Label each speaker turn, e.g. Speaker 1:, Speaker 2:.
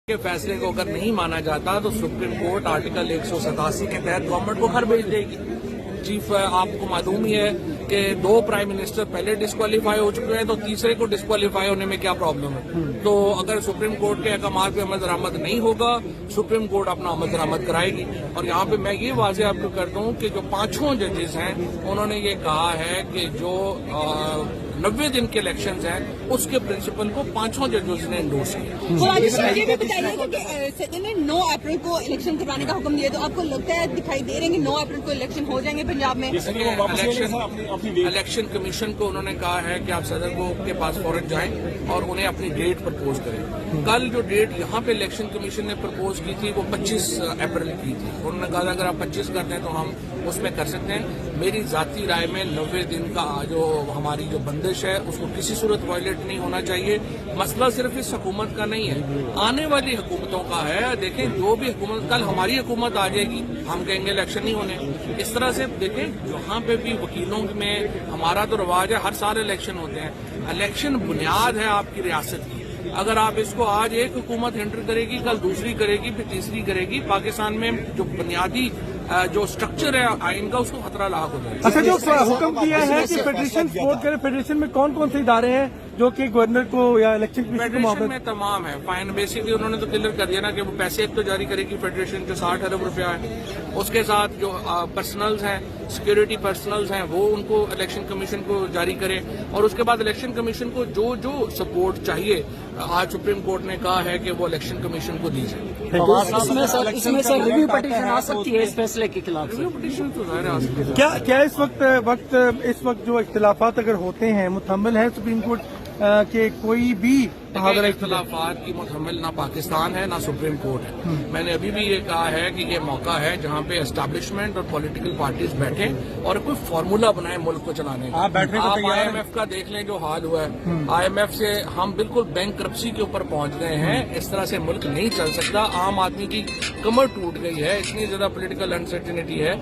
Speaker 1: کے فیصلے کو اگر نہیں مانا جاتا تو سپریم کورٹ آرٹیکل 187 کے تحت گورنمنٹ کو گھر بھیج دے گی۔ چیف آپ کو معلوم ہی ہے کہ 2 پرائم منسٹر پہلے ڈسکوالیفائی ہو چکے ہیں، تو تیسرے کو ڈسکوالیفائی ہونے میں کیا پرابلم ہے؟ تو اگر سپریم کورٹ کے احکامات پہ عمل درآمد نہیں ہوگا، سپریم کورٹ اپنا عمل درآمد کرائے گی۔ اور یہاں پہ میں یہ واضح آپ کو کرتا ہوں کہ جو 5 ججز ہیں انہوں نے یہ کہا ہے کہ جو 90 دن کے الیکشنز ہیں اس کے پرنسپل کو 5 ججز نے انڈورس کیا۔
Speaker 2: یہ بھی بتائیے کہ صدر نے 9 اپریل کو الیکشن کروانے کا حکم دیا، تو آپ کو لگتا ہے دکھائی دے رہے ہیں کہ 9 اپریل کو الیکشن ہو جائیں گے پنجاب میں؟
Speaker 1: الیکشن کمیشن کو انہوں نے کہا ہے کہ آپ صدر کو کے پاس فوراً جائیں اور انہیں اپنی ڈیٹ پرپوز کریں۔ کل جو ڈیٹ یہاں پہ الیکشن کمیشن نے پرپوز کی تھی وہ 25 اپریل کی تھی۔ انہوں نے کہا اگر آپ 25 کرتے ہیں تو ہم اس میں کر سکتے ہیں۔ میری ذاتی رائے میں 90 دن کا جو ہماری جو بندش ہے اس کو کسی صورت وائلیٹ نہیں ہونا چاہیے۔ مسئلہ صرف اس حکومت کا نہیں ہے، آنے والی حکومتوں کا ہے۔ دیکھیں جو بھی حکومت، کل ہماری حکومت آ جائے گی ہم کہیں گے الیکشن نہیں ہونے۔ اس طرح سے دیکھیں جہاں پہ بھی وکیلوں میں ہمارا تو رواج ہے، ہر سال الیکشن ہوتے ہیں۔ الیکشن بنیاد ہے آپ کی ریاست کی۔ اگر آپ اس کو آج ایک حکومت انٹر کرے گی، کل دوسری کرے گی، پھر تیسری کرے گی، پاکستان میں جو بنیادی جو اسٹرکچر ہے آئین کا اس کو خطرہ لاحق ہو جائے گا۔
Speaker 3: اچھا، جو حکم دیا ہے کہ فیڈریشن سپورٹ کرے، فیڈریشن میں کون کون سے ادارے ہیں جو کہ گورنر کو یا الیکشن کمیشن کو
Speaker 1: فیڈریشن میں تمام ہے۔ فائن بیسکلی انہوں نے تو کلیئر کر دیا نا کہ وہ پیسے ایک تو جاری کرے گی فیڈریشن جو 60 ارب روپیہ ہے، اس کے ساتھ جو پرسنلز ہیں، سیکورٹی پرسنلز ہیں، وہ ان کو الیکشن کمیشن کو جاری کرے، اور اس کے بعد الیکشن کمیشن کو جو جو سپورٹ چاہیے آج سپریم کورٹ نے کہا ہے کہ وہ الیکشن کمیشن کو دی جائے۔
Speaker 4: اس میں سر ریویو پٹیشن آ سکتی ہے اس فیصلے کے خلاف؟
Speaker 1: پٹیشن تو ظاہر آ سکتی ہے۔
Speaker 3: کیا اس وقت جو اختلافات اگر ہوتے ہیں متحمل ہے سپریم کورٹ کہ کوئی بھی
Speaker 1: اختلافات کی متحمل نہ پاکستان ہے نہ سپریم کورٹ ہے۔ میں نے ابھی بھی یہ کہا ہے کہ یہ موقع ہے جہاں پہ اسٹیبلشمنٹ اور پولیٹیکل پارٹیز بیٹھیں اور کوئی فارمولا بنائیں ملک کو چلانے کا۔ آپ آئی ایم ایف کا دیکھ لیں جو حال ہوا ہے، آئی ایم ایف سے ہم بالکل بینک کرپسی کے اوپر پہنچ گئے ہیں۔ اس طرح سے ملک نہیں چل سکتا۔ عام آدمی کی کمر ٹوٹ گئی ہے، اتنی زیادہ پولیٹیکل انسرٹینٹی ہے۔